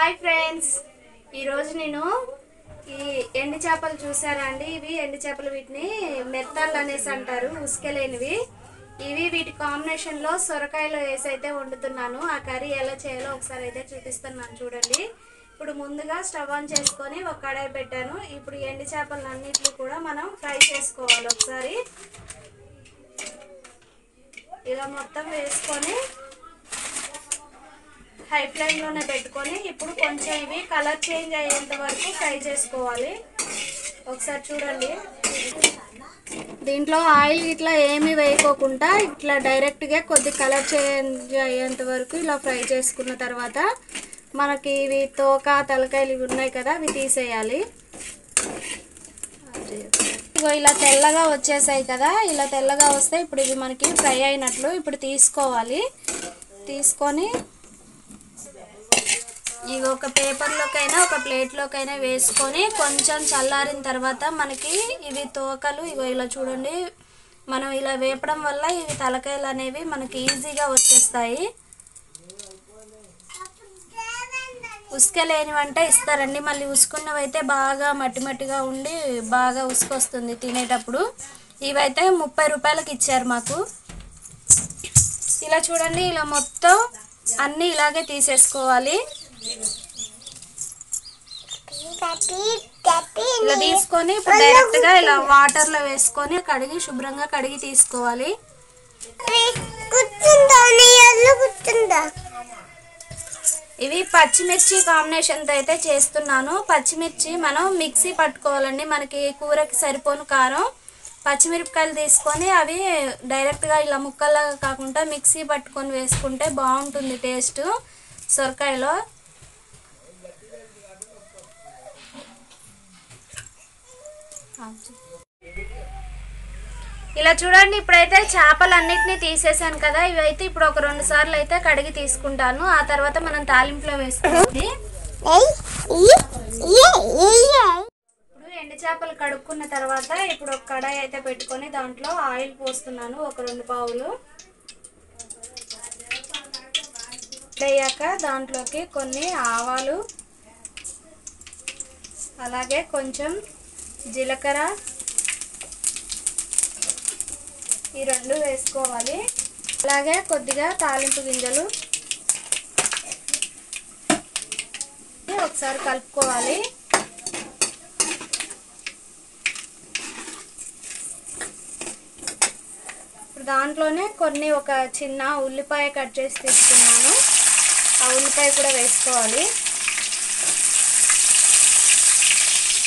Hi friends, ఈరోజు నేను ఈ ఎండు చేపలు చూసారా అండి. ఇవి ఎండు చేపలు, వీటిని మెత్తాలు అనేసి అంటారు, ఉసుకెలేనివి. ఇవి వీటి కాంబినేషన్లో సొరకాయలో వేసి అయితే వండుతున్నాను. ఆ కర్రీ ఎలా చేయాలో ఒకసారి అయితే చూపిస్తున్నాను చూడండి. ఇప్పుడు ముందుగా స్టవ్ ఆన్ చేసుకొని ఒక కడాయి పెట్టాను. ఇప్పుడు ఎండు చేపలు అన్నిటిని కూడా మనం ఫ్రై చేసుకోవాలి. ఒకసారి ఇలా మొత్తం వేసుకొని హై ఫ్లేమ్లోనే పెట్టుకొని ఇప్పుడు కొంచెం ఇవి కలర్ చేంజ్ అయ్యేంత వరకు ఫ్రై చేసుకోవాలి. ఒకసారి చూడండి. దీంట్లో ఆయిల్ ఇట్లా ఏమీ వేయకోకుండా ఇట్లా డైరెక్ట్గా కొద్ది కలర్ చేంజ్ అయ్యేంత వరకు ఇలా ఫ్రై చేసుకున్న తర్వాత మనకి ఇవి తోక తలకాయలు ఇవి ఉన్నాయి కదా, అవి తీసేయాలి. ఇగో ఇలా తెల్లగా వచ్చేసాయి కదా, ఇలా తెల్లగా వస్తే ఇప్పుడు ఇవి మనకి ఫ్రై అయినట్లు. ఇప్పుడు తీసుకోవాలి. తీసుకొని ఇవి ఒక పేపర్లోకైనా ఒక ప్లేట్లోకైనా వేసుకొని కొంచెం చల్లారిన తర్వాత మనకి ఇవి తోకలు ఇగో ఇలా చూడండి, మనం ఇలా వేపడం వల్ల ఇవి తలకాయలు అనేవి మనకి ఈజీగా వచ్చేస్తాయి. ఉసుకలేనివంటే ఇస్తారండి, మళ్ళీ ఉసుకున్నవి అయితే బాగా మట్టి మట్టిగా ఉండి బాగా ఉసుకొస్తుంది తినేటప్పుడు. ఇవైతే 30 రూపాయలకి ఇచ్చారు మాకు. ఇలా చూడండి, ఇలా మొత్తం అన్నీ ఇలాగే తీసేసుకోవాలి. ఇలా తీసుకొని ఇప్పుడు డైరెక్ట్గా ఇలా వాటర్లో వేసుకొని కడిగి శుభ్రంగా కడిగి తీసుకోవాలి. ఇవి పచ్చిమిర్చి కాంబినేషన్తో అయితే చేస్తున్నాను. పచ్చిమిర్చి మనం మిక్సీ పట్టుకోవాలండి. మనకి కూరకి సరిపోను కారం పచ్చిమిరపకాయలు తీసుకొని అవి డైరెక్ట్గా ఇలా ముక్కల్లాగా కాకుండా మిక్సీ పట్టుకొని వేసుకుంటే బాగుంటుంది టేస్ట్ సొరకాయలో. ఇలా చూడండి, ఇప్పుడైతే చేపలన్నిటినీ తీసేసాను కదా, ఇవైతే ఇప్పుడు ఒక 2 సార్లు అయితే కడిగి తీసుకుంటాను. ఆ తర్వాత మనం తాలింపులో వేసుకోవాలి. ఇప్పుడు ఎండు చేపలు కడుక్కున్న తర్వాత ఇప్పుడు ఒక కడాయి అయితే పెట్టుకొని దాంట్లో ఆయిల్ పోస్తున్నాను, ఒక 2 పావులు. అయ్యాక దాంట్లోకి కొన్ని ఆవాలు, అలాగే కొంచెం జీలకర్ర, ఈ 2 వేసుకోవాలి. అలాగే కొద్దిగా తాలింపు గింజలు ఒకసారి కలుపుకోవాలి. ఇప్పుడు దాంట్లోనే కొన్ని ఒక చిన్న ఉల్లిపాయ కట్ చేసి తీసుకున్నాను, ఆ ఉల్లిపాయ కూడా వేసుకోవాలి.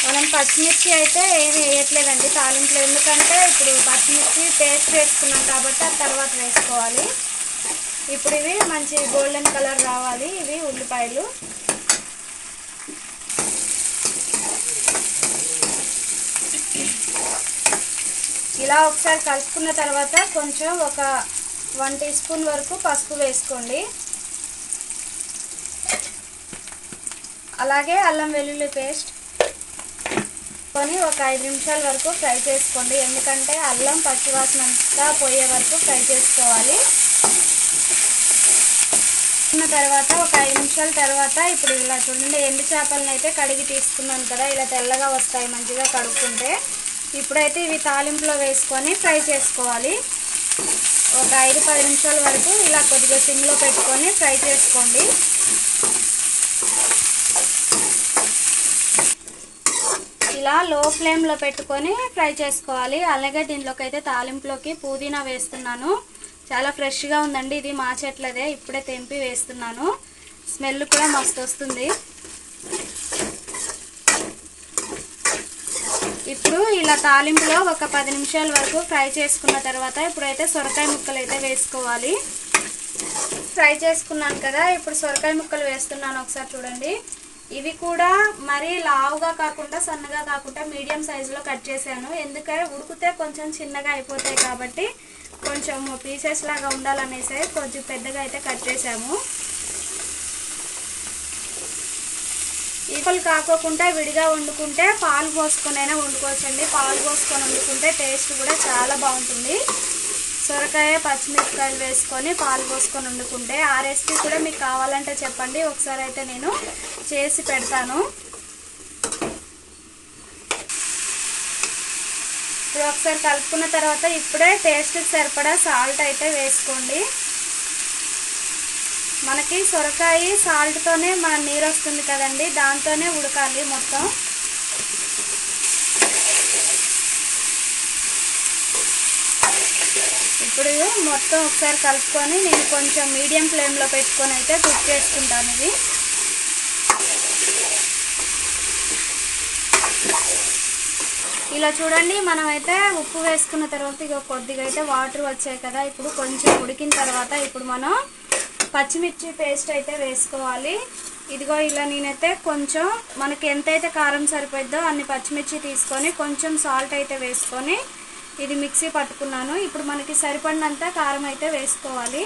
మనం పచ్చిమిర్చి అయితే ఏమి వేయట్లేదండి తాలింపులో, ఎందుకంటే ఇప్పుడు పచ్చిమిర్చి పేస్ట్ వేసుకున్నాం కాబట్టి ఆ తర్వాత వేసుకోవాలి. ఇప్పుడు ఇవి మంచి గోల్డెన్ కలర్ రావాలి ఇవి ఉల్లిపాయలు. ఇలా ఒకసారి కలుపుకున్న తర్వాత కొంచెం ఒక 1 టీ స్పూన్ వరకు పసుపు వేసుకోండి. అలాగే అల్లం వెల్లుల్లి పేస్ట్ కొని ఒక 5 నిమిషాల వరకు ఫ్రై చేసుకోండి, ఎందుకంటే అల్లం పచ్చివాసన అంతా పోయే వరకు ఫ్రై చేసుకోవాలి. తర్వాత ఒక 5 నిమిషాల తర్వాత ఇప్పుడు ఇలా చూడండి, ఎండు చేపలను అయితే కడిగి తీసుకున్నాను కదా, ఇలా తెల్లగా వస్తాయి మంచిగా కడుక్కుంటే. ఇప్పుడైతే ఇవి తాలింపులో వేసుకొని ఫ్రై చేసుకోవాలి. ఒక 5-10 నిమిషాల వరకు ఇలా కొద్దిగా సిమ్లో పెట్టుకొని ఫ్రై చేసుకోండి. ఇలా లో ఫ్లేమ్లో పెట్టుకొని ఫ్రై చేసుకోవాలి. అలాగే దీంట్లోకి అయితే తాలింపులోకి పుదీనా వేస్తున్నాను. చాలా ఫ్రెష్గా ఉందండి, ఇది మా చెట్లదే, ఇప్పుడే తెంపి వేస్తున్నాను. స్మెల్ కూడా మస్తు వస్తుంది. ఇప్పుడు ఇలా తాలింపులో ఒక 10 నిమిషాల వరకు ఫ్రై చేసుకున్న తర్వాత ఇప్పుడైతే సొరకాయ ముక్కలు అయితే వేసుకోవాలి. ఫ్రై చేసుకున్నాను కదా, ఇప్పుడు సొరకాయ ముక్కలు వేస్తున్నాను. ఒకసారి చూడండి, ఇవి కూడా మరీ లావుగా కాకుండా సన్నగా కాకుండా మీడియం సైజులో కట్ చేశాను, ఎందుకంటే ఉడికితే కొంచెం చిన్నగా అయిపోతాయి కాబట్టి కొంచెం పీసెస్ లాగా ఉండాలనేసి కొంచెం పెద్దగా అయితే కట్ చేసాము. ఈక్వల్ కాకోకుండా విడిగా వండుకుంటే పాలు పోసుకొని అయినా వండుకోవచ్చండి. పాలు పోసుకొని వండుకుంటే టేస్ట్ కూడా చాలా బాగుంటుంది. సొరకాయ పచ్చిమిరపకాయలు వేసుకొని పాలు పోసుకొని వండుకుంటే ఆ రెసిపీ కూడా మీకు కావాలంటే చెప్పండి, ఒకసారి అయితే నేను చేసి పెడతాను. ఇప్పుడు ఒకసారి కలుపుకున్న తర్వాత ఇప్పుడే టేస్ట్కి సరిపడా సాల్ట్ అయితే వేసుకోండి. మనకి సొరకాయ సాల్ట్తోనే మన నీరు వస్తుంది కదండి, దాంతోనే ఉడకాలి మొత్తం. ఇప్పుడు మొత్తం ఒకసారి కలుపుకొని నేను కొంచెం మీడియం ఫ్లేమ్లో పెట్టుకొని అయితే కుక్ చేసుకుంటాను. ఇది ఇలా చూడండి, మనమైతే ఉప్పు వేసుకున్న తర్వాత ఇక కొద్దిగా అయితే వాటర్ వచ్చాయి కదా, ఇప్పుడు కొంచెం ఉడికిన తర్వాత ఇప్పుడు మనం పచ్చిమిర్చి పేస్ట్ అయితే వేసుకోవాలి. ఇదిగో ఇలా నేనైతే కొంచెం మనకి ఎంతైతే కారం సరిపోద్దో అన్ని పచ్చిమిర్చి తీసుకొని కొంచెం సాల్ట్ అయితే వేసుకొని ఇది మిక్సీ పట్టుకున్నాను. ఇప్పుడు మనకి సరిపడినంత కారం అయితే వేసుకోవాలి.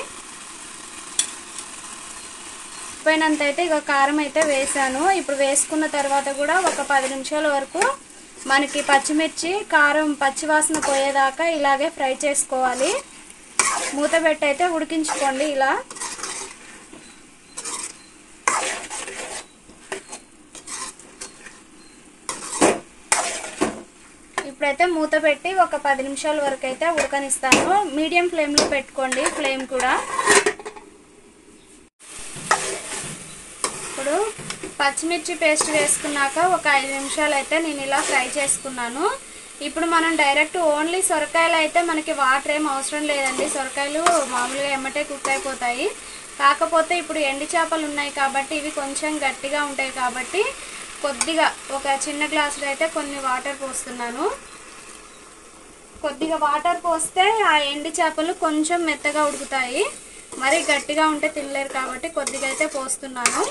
సరిపోయినంత అయితే ఇక కారం అయితే వేసాను. ఇప్పుడు వేసుకున్న తర్వాత కూడా ఒక 10 నిమిషాల వరకు మనకి పచ్చిమిర్చి కారం పచ్చివాసన పోయేదాకా ఇలాగే ఫ్రై చేసుకోవాలి. మూత పెట్టి అయితే ఉడికించుకోండి. ఇలా ఇప్పుడైతే మూత పెట్టి ఒక 10 నిమిషాల వరకు అయితే ఉడకనిస్తాను. మీడియం ఫ్లేమ్లో పెట్టుకోండి ఫ్లేమ్ కూడా. ఇప్పుడు పచ్చిమిర్చి పేస్ట్ వేసుకున్నాక ఒక 5 నిమిషాలు అయితే నేను ఇలా ఫ్రై చేసుకున్నాను. ఇప్పుడు మనం డైరెక్ట్ ఓన్లీ సొరకాయలు అయితే మనకి వాటర్ ఏం అవసరం లేదండి. సొరకాయలు మామూలుగా ఎమ్మటే కుక్ అయిపోతాయి. కాకపోతే ఇప్పుడు ఎండి చేపలు ఉన్నాయి కాబట్టి ఇవి కొంచెం గట్టిగా ఉంటాయి కాబట్టి కొద్దిగా ఒక చిన్న గ్లాసులో అయితే కొన్ని వాటర్ పోస్తున్నాను. కొద్దిగా వాటర్ పోస్తే ఆ ఎండి చేపలు కొంచెం మెత్తగా ఉడుకుతాయి. మరి గట్టిగా ఉంటే తినలేరు కాబట్టి కొద్దిగా అయితే పోస్తున్నాను.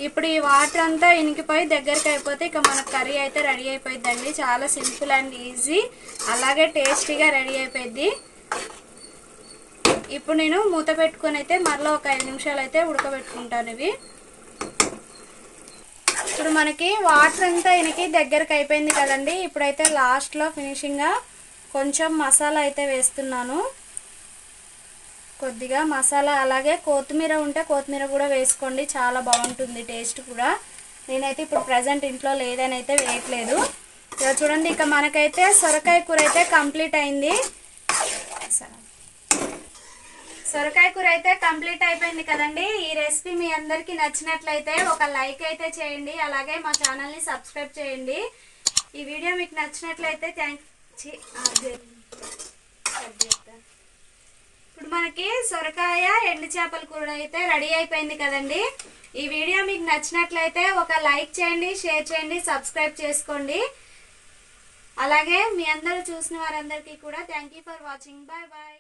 ఇప్పుడు ఈ వాటర్ అంతా ఇనికిపోయి దగ్గరికి అయిపోతే ఇక మన కర్రీ అయితే రెడీ అయిపోయిందండి. చాలా సింపుల్ అండ్ ఈజీ, అలాగే టేస్టీగా రెడీ అయిపోయింది. ఇప్పుడు నేను మూత పెట్టుకొని అయితే మరలా ఒక 5 నిమిషాలు అయితే ఉడకబెట్టుకుంటాను ఇవి. ఇప్పుడు మనకి వాటర్ అంతా ఇనికి దగ్గరికి అయిపోయింది కదండి. ఇప్పుడైతే లాస్ట్లో ఫినిషింగ్గా కొంచెం మసాలా అయితే వేస్తున్నాను. కొద్దిగా మసాలా, అలాగే కొత్తిమీర ఉంటే కొత్తిమీర కూడా వేసుకోండి, చాలా బాగుంటుంది టేస్ట్ కూడా. నేనైతే ఇప్పుడు ప్రజెంట్ ఇంట్లో లేదని అయితే వేయట్లేదు. ఇలా చూడండి, ఇక మనకైతే సొరకాయ కూర అయితే కంప్లీట్ అయింది. సొరకాయ కూర అయితే కంప్లీట్ అయిపోయింది కదండి. ఈ రెసిపీ మీ అందరికీ నచ్చినట్లయితే ఒక లైక్ అయితే చేయండి, అలాగే మా ఛానల్ని సబ్స్క్రైబ్ చేయండి. ఈ వీడియో మీకు నచ్చినట్లయితే ఇప్పుడు మనకి సొరకాయ ఎండు చేపల కూర అయితే రెడీ అయిపోయింది కదండి. ఈ వీడియో మీకు నచ్చినట్లయితే ఒక లైక్ చేయండి, షేర్ చేయండి, సబ్స్క్రైబ్ చేసుకోండి. అలాగే మీ అందరూ చూసిన వారందరికీ కూడా thank you for watching. Bye bye.